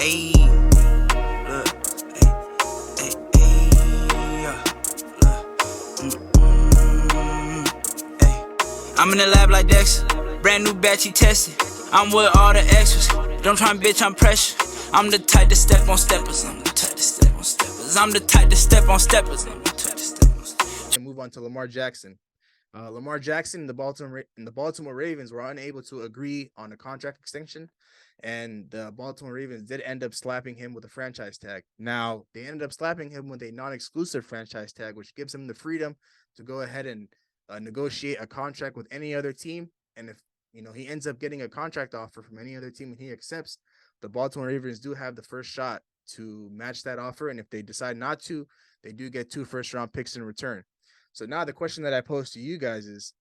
Ayy, look, yeah, ayy. I'm in the lab like Dexter, brand new batch he tested. I'm with all the extras, don't try and bitch, I'm pressure. I'm the type to step on steppers, I'm the type to step on steppers. I'm the type to step on steppers, I'm the type to step on steppers. And move on to Lamar Jackson. Lamar Jackson and the Baltimore Ravens were unable to agree on a contract extension, and the Baltimore Ravens did end up slapping him with a franchise tag. Now, they ended up slapping him with a non-exclusive franchise tag, which gives him the freedom to go ahead and negotiate a contract with any other team. And if he ends up getting a contract offer from any other team and he accepts, the Baltimore Ravens do have the first shot to match that offer. And if they decide not to, they do get 2 first-round picks in return. So now the question that I pose to you guys is,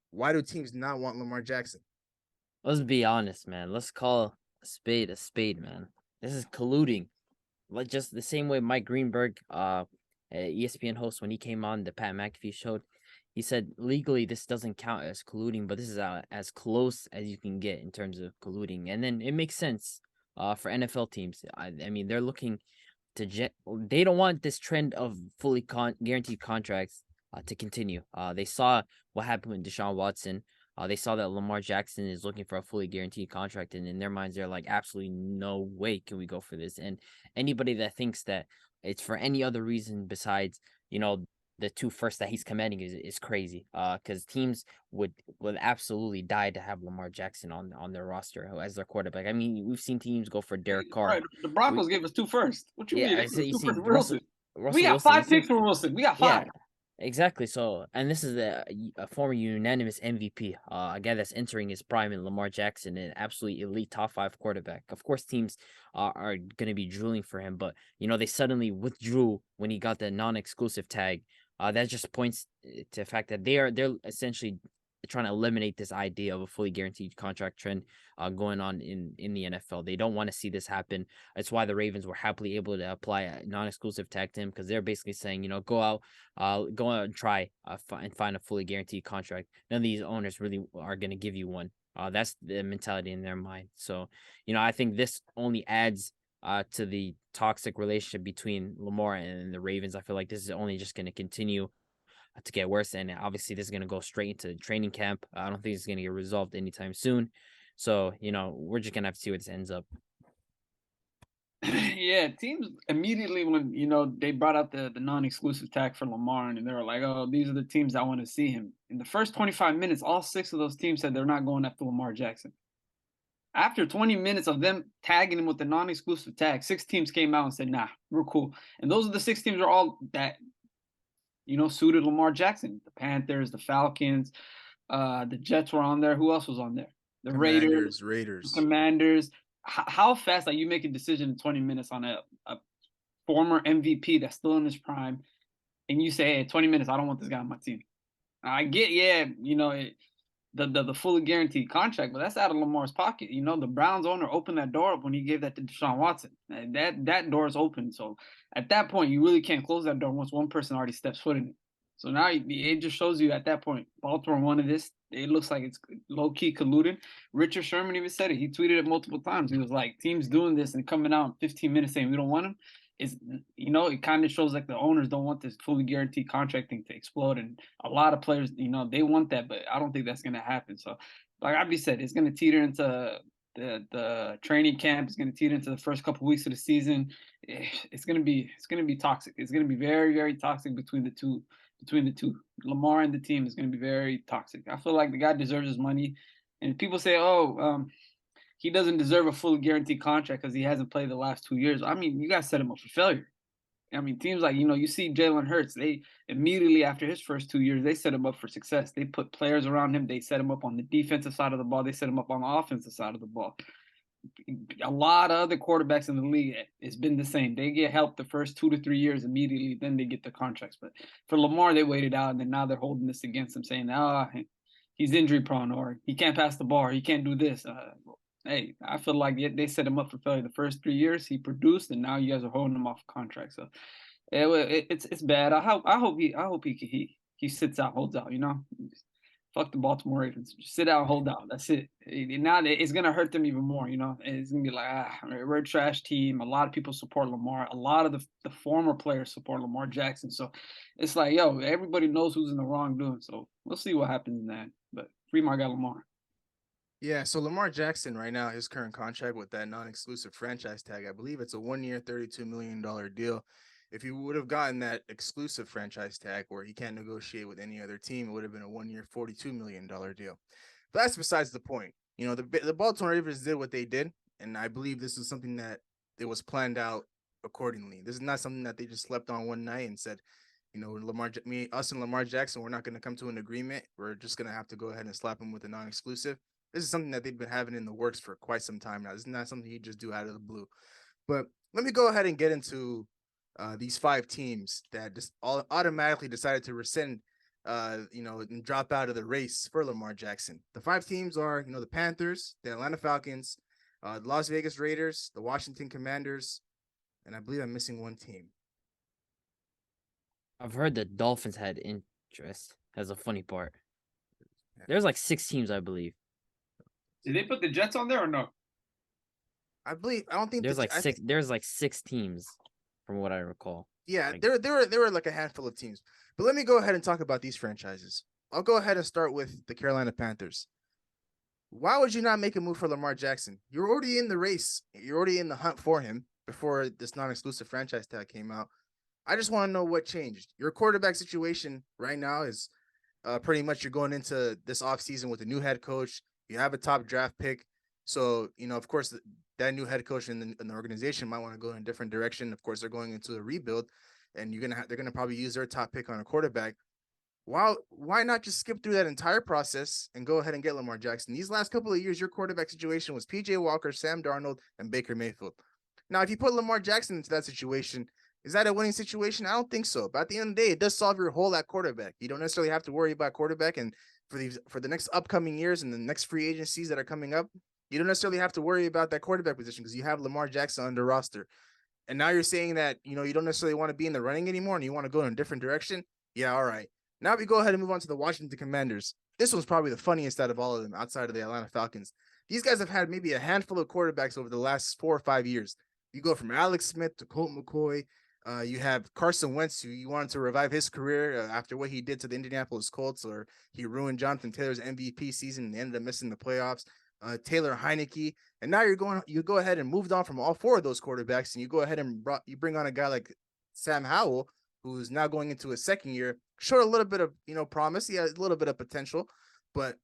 why do teams not want Lamar Jackson? Let's be honest, man. Let's call a spade, man. This is colluding. Like just the same way Mike Greenberg, ESPN host, when he came on the Pat McAfee show, he said legally this doesn't count as colluding, but this is as close as you can get in terms of colluding. And then it makes sense for NFL teams. I mean, they're looking to they don't want this trend of fully guaranteed contracts to continue. They saw what happened with Deshaun Watson. They saw that Lamar Jackson is looking for a fully guaranteed contract, and in their minds, they're like, absolutely no way can we go for this. And anybody that thinks that it's for any other reason besides, the 2 first that he's commanding is crazy. Because teams would absolutely die to have Lamar Jackson on their roster as their quarterback. I mean, we've seen teams go for Derek Carr. Right. The Broncos gave us 2 first. What you mean? You see Wilson. Russell We got Wilson, 5 picks for Wilson. We got 5. Yeah, exactly. So, and this is a former unanimous MVP, a guy that's entering his prime in Lamar Jackson, an absolutely elite top 5 quarterback. Of course, teams are going to be drooling for him, but they suddenly withdrew when he got the non-exclusive tag. That just points to the fact that they're essentially trying to eliminate this idea of a fully guaranteed contract trend going on in the NFL. They don't want to see this happen. That's why the Ravens were happily able to apply a non-exclusive tag to him, because they're basically saying, go out and try and find a fully guaranteed contract. None of these owners really are going to give you one. That's the mentality in their mind. So, I think this only adds to the toxic relationship between Lamar and the Ravens. I feel like this is only just going to continue to get worse, and obviously this is going to go straight into training camp. I don't think it's going to get resolved anytime soon. So, we're just going to have to see where this ends up. Yeah, teams immediately when, they brought out the non-exclusive tag for Lamar, and they were like, oh, these are the teams that want to see him. In the first 25 minutes, all 6 of those teams said they're not going after Lamar Jackson. After 20 minutes of them tagging him with the non-exclusive tag, 6 teams came out and said, nah, we're cool. And those are the 6 teams are all that suited Lamar Jackson. The Panthers, the Falcons, the Jets were on there. Who else was on there? The Raiders. Commanders. How fast you make a decision in 20 minutes on a former MVP that's still in his prime, and you say, hey, 20 minutes, I don't want this guy on my team. I get, the fully guaranteed contract, but that's out of Lamar's pocket. The Browns owner opened that door up when he gave that to Deshaun Watson. And that door is open. So at that point, you really can't close that door once one person already steps foot in it. So now it just shows you at that point, Baltimore wanted this. It looks like it's low-key colluded. Richard Sherman even said it. He tweeted it multiple times. He was like, teams doing this and coming out in 15 minutes saying we don't want him. It kind of shows like the owners don't want this fully guaranteed contract thing to explode. And a lot of players, they want that, but I don't think that's going to happen. So like Abby said, it's going to teeter into the training camp. It's going to teeter into the first couple of weeks of the season. It's going to be toxic. It's going to be very, very toxic between the two. Lamar and the team is going to be very toxic. I feel like the guy deserves his money. And people say, he doesn't deserve a fully guaranteed contract because he hasn't played the last 2 years. I mean, you guys set him up for failure. I mean, teams like, you see Jalen Hurts, they immediately after his first 2 years, they set him up for success. They put players around him. They set him up on the defensive side of the ball. They set him up on the offensive side of the ball. A lot of other quarterbacks in the league, it's been the same. They get help the first 2 to 3 years immediately, then they get the contracts. But for Lamar, they waited out, and then now they're holding this against him, saying, he's injury prone, or he can't pass the ball, or he can't do this. Hey, I feel like they set him up for failure the first 3 years. He produced, and now you guys are holding him off contract. So it's bad. I hope he sits out, holds out. fuck the Baltimore Ravens. Just sit out, hold out. That's it. Now it's gonna hurt them even more. It's gonna be like, we're a trash team. A lot of people support Lamar. A lot of the former players support Lamar Jackson. So it's like, yo, everybody knows who's in the wrongdoing. So we'll see what happens in that. But free my guy Lamar. Yeah, so Lamar Jackson right now, his current contract with that non-exclusive franchise tag, I believe it's a 1 year, $32 million deal. If he would have gotten that exclusive franchise tag where he can't negotiate with any other team, it would have been a 1 year, $42 million deal. But that's besides the point. The Baltimore Ravens did what they did, and I believe this is something that it was planned out accordingly. This is not something that they just slept on one night and said, us and Lamar Jackson, we're not going to come to an agreement. We're just going to have to go ahead and slap him with a non-exclusive. This is something that they've been having in the works for quite some time now. This is not something you just do out of the blue. But let me go ahead and get into these 5 teams that just automatically decided to rescind, and drop out of the race for Lamar Jackson. The 5 teams are, the Panthers, the Atlanta Falcons, the Las Vegas Raiders, the Washington Commanders, and I believe I'm missing one team. I've heard the Dolphins had interest. That's a funny part. There's like 6 teams, I believe. Did they put the Jets on there or no? I don't think there's like 6 teams from what I recall. Yeah, like, there were like a handful of teams. But let me go ahead and talk about these franchises. I'll go ahead and start with the Carolina Panthers. Why would you not make a move for Lamar Jackson? You're already in the race. You're already in the hunt for him before this non-exclusive franchise tag came out. I just want to know what changed. Your quarterback situation right now is pretty much you're going into this offseason with a new head coach. You have a top draft pick. So, of course, that new head coach in the organization might want to go in a different direction. Of course, they're going into a rebuild, and they're gonna probably use their top pick on a quarterback. Why not just skip through that entire process and go ahead and get Lamar Jackson? These last couple of years, your quarterback situation was PJ Walker, Sam Darnold, and Baker Mayfield. Now, if you put Lamar Jackson into that situation, is that a winning situation? I don't think so. But at the end of the day, it does solve your hole at quarterback. You don't necessarily have to worry about quarterback, and for the next upcoming years and the next free agencies that are coming up, you don't necessarily have to worry about that quarterback position because you have Lamar Jackson under roster. And now you're saying that, you don't necessarily want to be in the running anymore and you want to go in a different direction. Yeah, all right. Now we go ahead and move on to the Washington Commanders. This one's probably the funniest out of all of them outside of the Atlanta Falcons. These guys have had maybe a handful of quarterbacks over the last 4 or 5 years. You go from Alex Smith to Colt McCoy. You have Carson Wentz, who you wanted to revive his career after what he did to the Indianapolis Colts, or he ruined Jonathan Taylor's MVP season and ended up missing the playoffs. Taylor Heineke, and now you go ahead and moved on from all 4 of those quarterbacks, and you go ahead and bring on a guy like Sam Howell, who's now going into his second year, showed a little bit of promise, he has a little bit of potential, but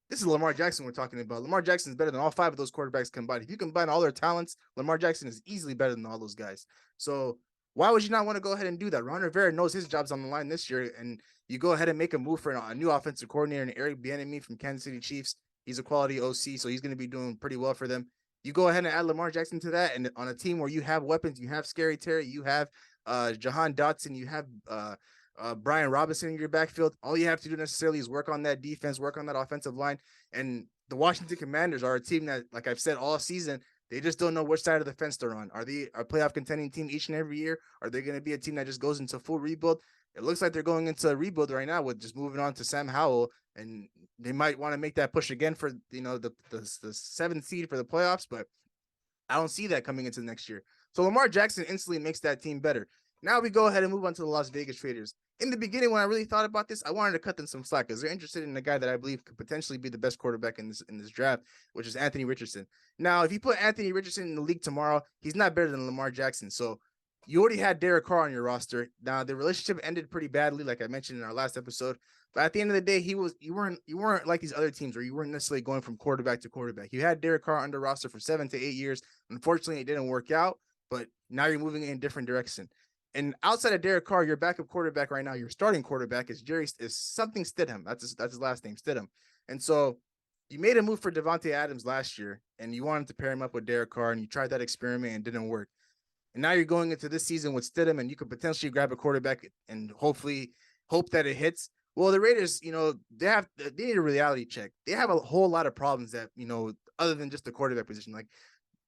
this is Lamar Jackson we're talking about. Lamar Jackson is better than all 5 of those quarterbacks combined. If you combine all their talents, Lamar Jackson is easily better than all those guys. So why would you not want to go ahead and do that? Ron Rivera knows his job's on the line this year, and you go ahead and make a move for a new offensive coordinator and Eric Bieniemy from Kansas City Chiefs. He's a quality OC, so he's going to be doing pretty well for them. You go ahead and add Lamar Jackson to that, and on a team where you have weapons, you have Scary Terry, you have Jahan Dotson, you have Brian Robinson in your backfield. All you have to do necessarily is work on that defense, work on that offensive line. And the Washington Commanders are a team that, like I've said all season, they just don't know which side of the fence they're on. Are they a playoff contending team each and every year? Are they going to be a team that just goes into full rebuild? It looks like they're going into a rebuild right now with just moving on to Sam Howell, and they might want to make that push again for the 7th seed for the playoffs, but I don't see that coming into next year. So Lamar Jackson instantly makes that team better. Now we go ahead and move on to the Las Vegas Raiders. In the beginning, when I really thought about this, I wanted to cut them some slack because they're interested in a guy that I believe could potentially be the best quarterback in this draft, which is Anthony Richardson. Now, if you put Anthony Richardson in the league tomorrow, he's not better than Lamar Jackson. So you already had Derek Carr on your roster. Now the relationship ended pretty badly, like I mentioned in our last episode. But at the end of the day, you weren't like these other teams where you weren't necessarily going from quarterback to quarterback. You had Derek Carr under roster for 7 to 8 years. Unfortunately, it didn't work out, but now you're moving in a different direction. And outside of Derek Carr, your backup quarterback right now, your starting quarterback is something Stidham. That's his last name, Stidham. And so you made a move for Devontae Adams last year, and you wanted to pair him up with Derek Carr, and you tried that experiment and it didn't work. And now you're going into this season with Stidham, and you could potentially grab a quarterback and hopefully hope that it hits. Well, the Raiders, they need a reality check. They have a whole lot of problems that, other than just the quarterback position. Like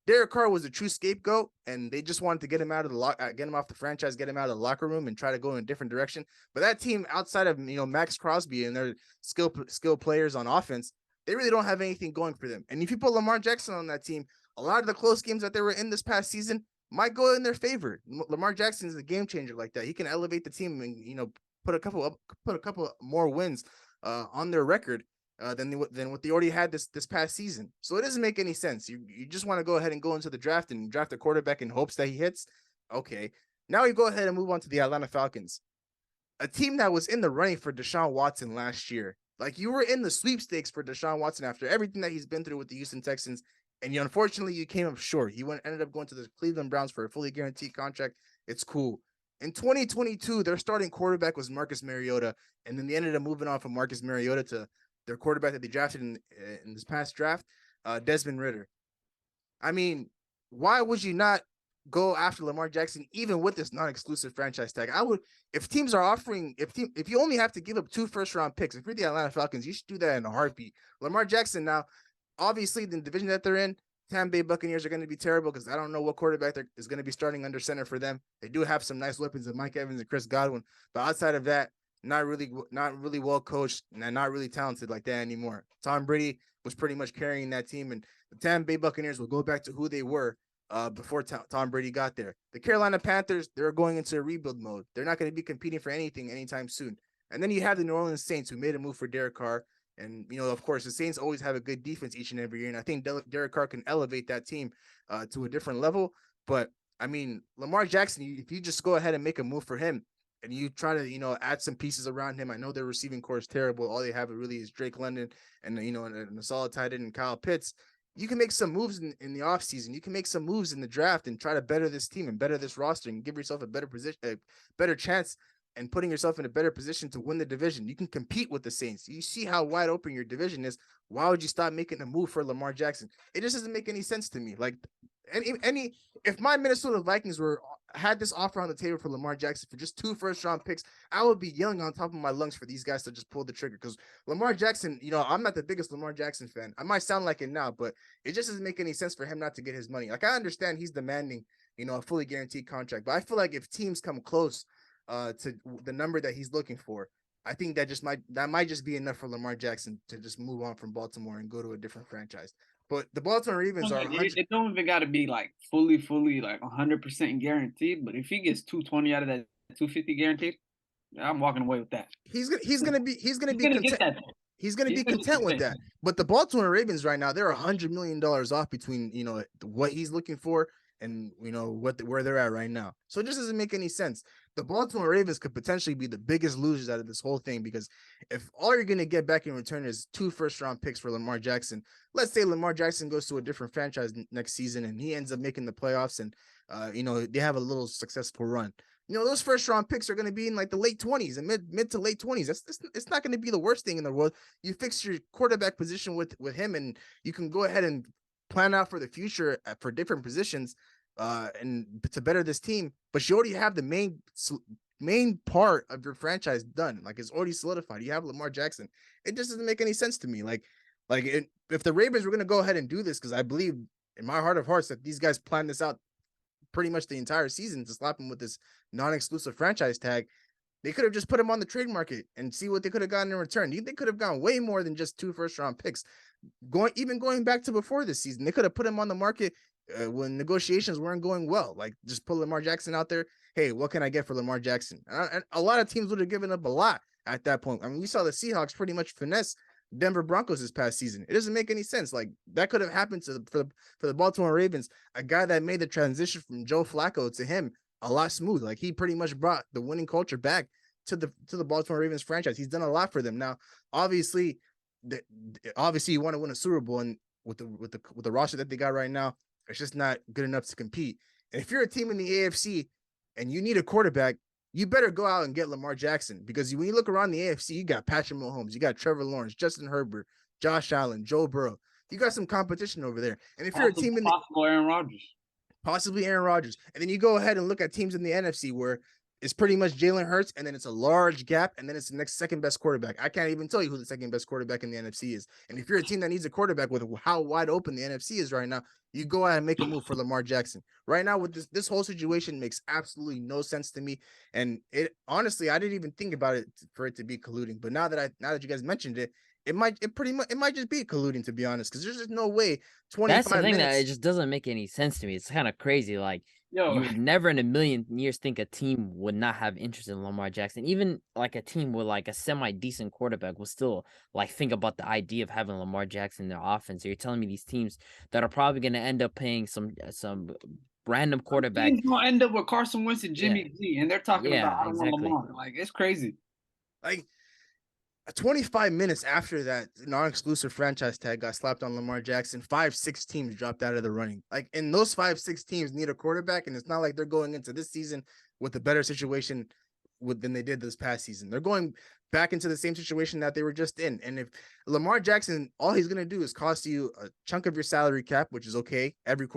Derek Carr was a true scapegoat, and they just wanted to get him out of the get him off the franchise, get him out of the locker room, and try to go in a different direction. But that team, outside of Max Crosby and their skill players on offense, they really don't have anything going for them. And if you put Lamar Jackson on that team, a lot of the close games that they were in this past season might go in their favor. Lamar Jackson is a game changer like that. He can elevate the team and put a couple more wins on their record than what they already had this past season. So it doesn't make any sense. You just want to go ahead and go into the draft and draft a quarterback in hopes that he hits. Okay, now you go ahead and move on to the Atlanta Falcons, a team that was in the running for Deshaun Watson last year. Like, you were in the sweepstakes for Deshaun Watson after everything that he's been through with the Houston Texans, and unfortunately you came up short. He ended up going to the Cleveland Browns for a fully guaranteed contract. It's cool. In 2022, their starting quarterback was Marcus Mariota, and then they ended up moving on from Marcus Mariota to their quarterback that they drafted in this past draft, Desmond Ridder. I mean, why would you not go after Lamar Jackson even with this non-exclusive franchise tag? I would, if teams are offering, if you only have to give up 2 first-round picks, if you're the Atlanta Falcons, you should do that in a heartbeat. Lamar Jackson, now, obviously, the division that they're in, Tampa Bay Buccaneers are going to be terrible because I don't know what quarterback is going to be starting under center for them. They do have some nice weapons of Mike Evans and Chris Godwin, but outside of that, not really well coached and not really talented like that anymore. Tom Brady was pretty much carrying that team, and the Tampa Bay Buccaneers will go back to who they were before Tom Brady got there. The Carolina Panthers, they're going into a rebuild mode. They're not going to be competing for anything anytime soon. And then you have the New Orleans Saints, who made a move for Derek Carr. And, of course, the Saints always have a good defense each and every year. And I think Derek Carr can elevate that team to a different level. But, I mean, Lamar Jackson, if you just go ahead and make a move for him and you try to, add some pieces around him. I know their receiving core is terrible. All they have really is Drake London and a solid tight end and Kyle Pitts. You can make some moves in the offseason. You can make some moves in the draft and try to better this team and better this roster and give yourself a better position, a better chance, and putting yourself in a better position to win the division. You can compete with the Saints. You see how wide open your division is. Why would you stop making a move for Lamar Jackson? It just doesn't make any sense to me. Like, if my Minnesota Vikings had this offer on the table for Lamar Jackson for just 2 first-round picks, I would be yelling on top of my lungs for these guys to just pull the trigger. Because Lamar Jackson, I'm not the biggest Lamar Jackson fan. I might sound like it now, but it just doesn't make any sense for him not to get his money. Like, I understand he's demanding, a fully guaranteed contract, but I feel like if teams come close to the number that he's looking for, I think that might just be enough for Lamar Jackson to just move on from Baltimore and go to a different franchise. But the Baltimore Ravens are it don't even got to be like fully like 100% guaranteed. But if he gets 220 out of that 250 guaranteed, I'm walking away with that. He's gonna be content. He's gonna be content with that. But the Baltimore Ravens right now, they're $100 million off between what he's looking for and where they're at right now. So it just doesn't make any sense. The Baltimore Ravens could potentially be the biggest losers out of this whole thing, because if all you're going to get back in return is 2 first-round picks for Lamar Jackson, let's say Lamar Jackson goes to a different franchise next season and he ends up making the playoffs and, they have a little successful run. Those first-round picks are going to be in like the late 20s and mid to late 20s. It's not going to be the worst thing in the world. You fix your quarterback position with him, and you can go ahead and plan out for the future for different positions and to better this team. But you already have the main part of your franchise done. Like, it's already solidified. You have Lamar Jackson. It just doesn't make any sense to me. If the Ravens were going to go ahead and do this, because I believe in my heart of hearts that these guys planned this out pretty much the entire season to slap him with this non-exclusive franchise tag, they could have just put him on the trade market and see what they could have gotten in return. They could have gotten way more than just 2 first-round picks. Going back to before this season, they could have put him on the market when negotiations weren't going well. Like, just put Lamar Jackson out there. Hey, what can I get for Lamar Jackson? And a lot of teams would have given up a lot at that point. I mean, you saw the Seahawks pretty much finesse Denver Broncos this past season. It doesn't make any sense. Like, that could have happened for the Baltimore Ravens, a guy that made the transition from Joe Flacco to him a lot smooth. Like, he pretty much brought the winning culture back to the Baltimore Ravens franchise. He's done a lot for them. Now, obviously you want to win a Super Bowl, and with the roster that they got right now, it's just not good enough to compete. And if you're a team in the AFC and you need a quarterback, you better go out and get Lamar Jackson, because when you look around the AFC, you got Patrick Mahomes, you got Trevor Lawrence, Justin Herbert, Josh Allen, Joe Burrow. You got some competition over there. And if you're a team in possibly Aaron Rodgers, and then you go ahead and look at teams in the NFC where it's pretty much Jalen Hurts, and then it's a large gap, and then it's the next second best quarterback. I can't even tell you who the second best quarterback in the NFC is. And if you're a team that needs a quarterback with how wide open the NFC is right now, you go ahead and make a move for Lamar Jackson. Right now, with this whole situation makes absolutely no sense to me. And it honestly, I didn't even think about it for it to be colluding. But now that you guys mentioned it, it might just be colluding, to be honest, because there's just no way That's the 25 thing that it minutes. just doesn't make any sense to me. It's kind of crazy. Like, Yo, you would never in a million years think a team would not have interest in Lamar Jackson. Even like a team with like a semi-decent quarterback will still like think about the idea of having Lamar Jackson in their offense. So you're telling me these teams that are probably going to end up paying some random quarterback. teams gonna end up with Carson Wentz and Yeah, Jimmy G, and they're talking about yeah, I don't want exactly. Lamar. Like, it's crazy. Like 25 minutes after that non-exclusive franchise tag got slapped on Lamar Jackson, 5-6 teams dropped out of the running. Like, and those 5-6 teams need a quarterback, and it's not like they're going into this season with a better situation than they did this past season. They're going back into the same situation that they were just in. And if Lamar Jackson, all he's going to do is cost you a chunk of your salary cap, which is okay. Every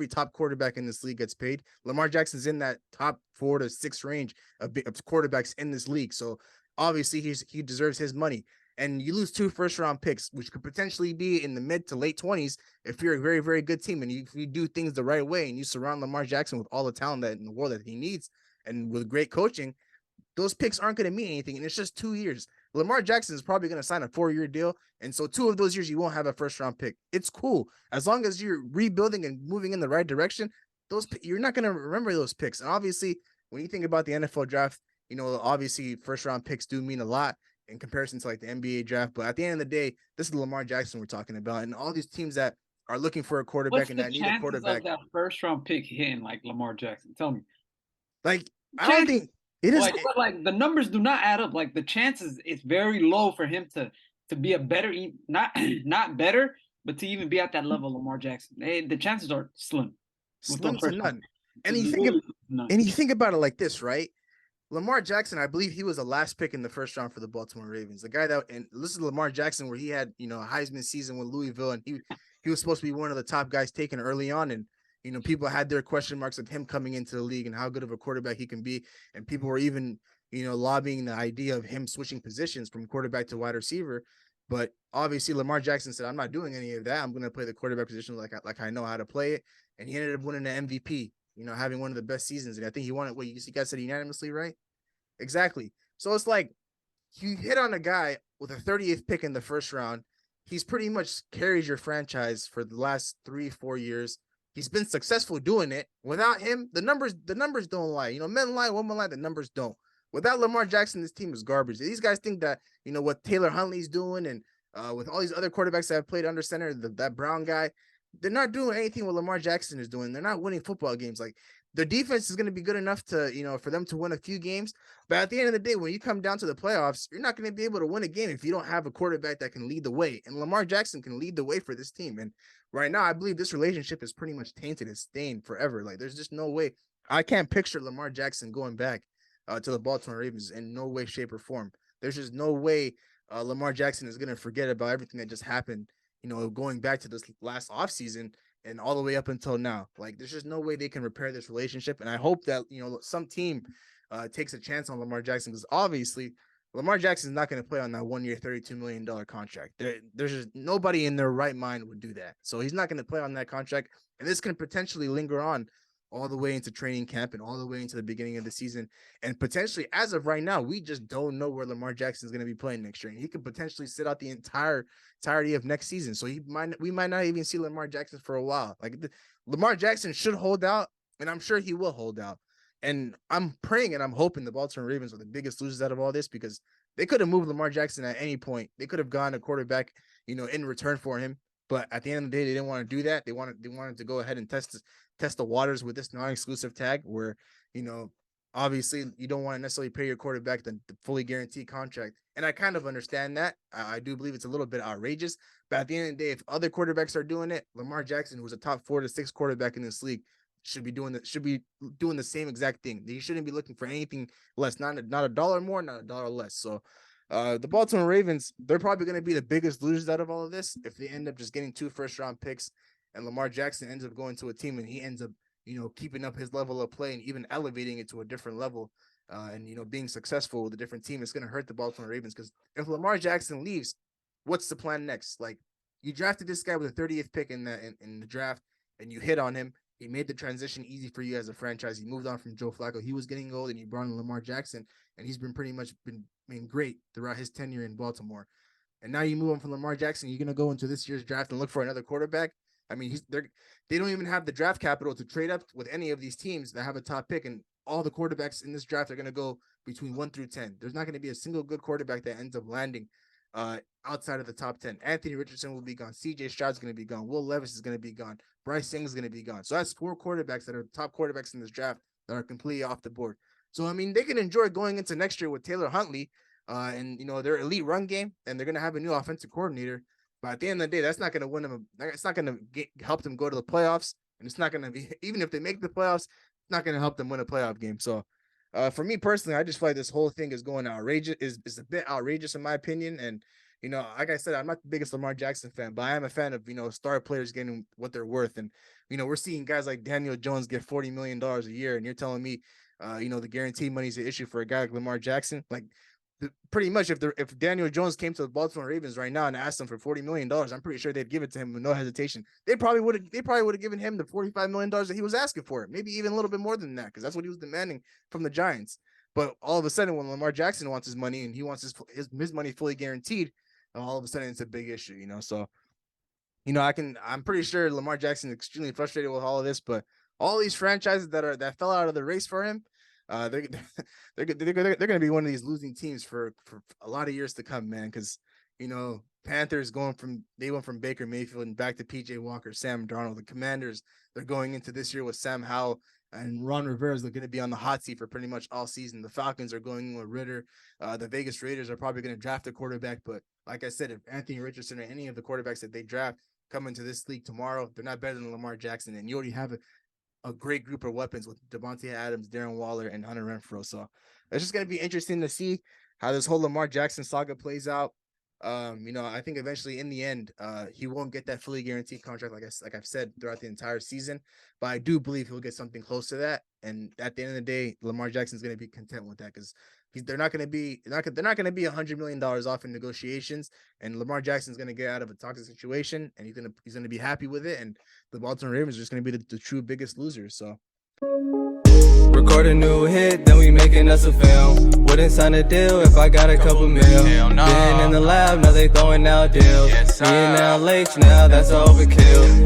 top quarterback in this league gets paid. Lamar Jackson's in that top 4 to 6 range of quarterbacks in this league. So obviously he deserves his money. And you lose 2 first-round picks, which could potentially be in the mid to late 20s if you're a very, very good team and you do things the right way and you surround Lamar Jackson with all the talent that in the world that he needs and with great coaching. Those picks aren't going to mean anything, and it's just 2 years. Lamar Jackson is probably going to sign a 4-year deal, and so 2 of those years you won't have a first-round pick. It's cool as long as you're rebuilding and moving in the right direction. You're not going to remember those picks. And obviously, when you think about the NFL draft, obviously first-round picks do mean a lot in comparison to like the NBA draft. But at the end of the day, this is Lamar Jackson we're talking about, and all these teams that are looking for a quarterback What's and the that need a chances quarterback. of that first round pick hitting like Lamar Jackson? Tell me. Like, I don't think it is. Like the numbers do not add up. Like the chances, it's very low for him to be a better, not better, but to even be at that level, Lamar Jackson. The chances are slim. Slim to none. And It's you really think about it like this, right? Lamar Jackson, I believe he was the last pick in the first round for the Baltimore Ravens. The guy and this is Lamar Jackson, where he had, a Heisman season with Louisville, and he was supposed to be one of the top guys taken early on. And, people had their question marks of him coming into the league and how good of a quarterback he can be. And people were even, lobbying the idea of him switching positions from quarterback to wide receiver. But obviously Lamar Jackson said, I'm not doing any of that. I'm going to play the quarterback position like I know how to play it. And he ended up winning the MVP, having one of the best seasons. And I think he won it. What you guys said unanimously, right? Exactly. So it's like you hit on a guy with a 30th pick in the first round. He's pretty much carries your franchise for the last 3-4 years. He's been successful doing it. Without him, the numbers don't lie. Men lie, women lie, the numbers don't. Without Lamar Jackson, this team is garbage. These guys think that, what Taylor Huntley's doing and with all these other quarterbacks that have played under center, that Brown guy, they're not doing anything what Lamar Jackson is doing. They're not winning football games. Like, their defense is going to be good enough to, for them to win a few games. But at the end of the day, when you come down to the playoffs, you're not going to be able to win a game if you don't have a quarterback that can lead the way. And Lamar Jackson can lead the way for this team. And right now, I believe this relationship is pretty much tainted and stained forever. Like, there's just no way. I can't picture Lamar Jackson going back to the Baltimore Ravens in no way, shape, or form. There's just no way Lamar Jackson is going to forget about everything that just happened, going back to this last offseason and all the way up until now. Like, there's just no way they can repair this relationship. And I hope that, some team takes a chance on Lamar Jackson, because obviously Lamar Jackson is not going to play on that 1 year, $32 million contract. There's just nobody in their right mind would do that. So he's not going to play on that contract. And this can potentially linger on all the way into training camp and all the way into the beginning of the season. And potentially, as of right now, we just don't know where Lamar Jackson is going to be playing next year. And he could potentially sit out the entirety of next season. So we might not even see Lamar Jackson for a while. Like, Lamar Jackson should hold out, and I'm sure he will hold out. And I'm praying and I'm hoping the Baltimore Ravens are the biggest losers out of all this, because they could have moved Lamar Jackson at any point. They could have gone a quarterback, in return for him. But at the end of the day, they didn't want to do that. They wanted to go ahead and test the waters with this non-exclusive tag, where, obviously you don't want to necessarily pay your quarterback the fully guaranteed contract. And I kind of understand that. I do believe it's a little bit outrageous. But at the end of the day, if other quarterbacks are doing it, Lamar Jackson, who's a top 4 to 6 quarterback in this league, should be doing the same exact thing. He shouldn't be looking for anything less, not a dollar more, not a dollar less. So the Baltimore Ravens, they're probably going to be the biggest losers out of all of this if they end up just getting 2 first-round picks and Lamar Jackson ends up going to a team and he ends up, keeping up his level of play and even elevating it to a different level and being successful with a different team, it's going to hurt the Baltimore Ravens, because if Lamar Jackson leaves, what's the plan next? Like, you drafted this guy with the 30th pick in the draft, and you hit on him. He made the transition easy for you as a franchise. He moved on from Joe Flacco. He was getting old, and you brought in Lamar Jackson, and he's been pretty much been great throughout his tenure in Baltimore. And now you move on from Lamar Jackson. You're going to go into this year's draft and look for another quarterback. I mean, they don't even have the draft capital to trade up with any of these teams that have a top pick, and all the quarterbacks in this draft are going to go between 1 through 10. There's not going to be a single good quarterback that ends up landing outside of the top 10. Anthony Richardson will be gone. CJ Stroud's going to be gone. Will Levis is going to be gone. Bryce Young is going to be gone. So that's 4 quarterbacks that are top quarterbacks in this draft that are completely off the board. So, I mean, they can enjoy going into next year with Taylor Huntley and, their elite run game, and they're going to have a new offensive coordinator. But at the end of the day, that's not going to win them. It's not going to help them go to the playoffs. And it's not going to be, even if they make the playoffs, it's not going to help them win a playoff game. So for me personally, I just feel like this whole thing is going outrageous, is a bit outrageous in my opinion. And, like I said, I'm not the biggest Lamar Jackson fan, but I am a fan of, star players getting what they're worth. And, we're seeing guys like Daniel Jones get $40 million a year. And you're telling me, the guaranteed money is an issue for a guy like Lamar Jackson. Like, pretty much if Daniel Jones came to the Baltimore Ravens right now and asked them for $40 million, I'm pretty sure they'd give it to him with no hesitation. They probably would have given him the $45 million that he was asking for, maybe even a little bit more than that, because that's what he was demanding from the Giants. But all of a sudden, when Lamar Jackson wants his money and he wants his money fully guaranteed, all of a sudden it's a big issue, So, I'm pretty sure Lamar Jackson is extremely frustrated with all of this, but all these franchises that fell out of the race for him, they're going to be one of these losing teams for a lot of years to come, man. Because Panthers went from Baker Mayfield and back to PJ Walker, Sam Darnold. The Commanders, they're going into this year with Sam Howell and Ron Rivera is going to be on the hot seat for pretty much all season. The Falcons are going with Ritter. The Vegas Raiders are probably going to draft a quarterback, but like I said, if Anthony Richardson or any of the quarterbacks that they draft come into this league tomorrow, they're not better than Lamar Jackson, and you already have a great group of weapons with Devontae Adams, Darren Waller, and Hunter Renfrow. So it's just going to be interesting to see how this whole Lamar Jackson saga plays out. I think eventually in the end, he won't get that fully guaranteed contract, like I've said throughout the entire season, but I do believe he'll get something close to that. And at the end of the day, Lamar Jackson's going to be content with that, because they're not going to be $100 million off in negotiations, and Lamar Jackson's going to get out of a toxic situation, and he's going to be happy with it. And the Baltimore Ravens are just going to be the true biggest losers. So. Record a new hit, then we making us a film. Wouldn't sign a deal if I got a couple mil. Been in the lab, now they throwing out deals. Me and now Lakes, now that's overkill.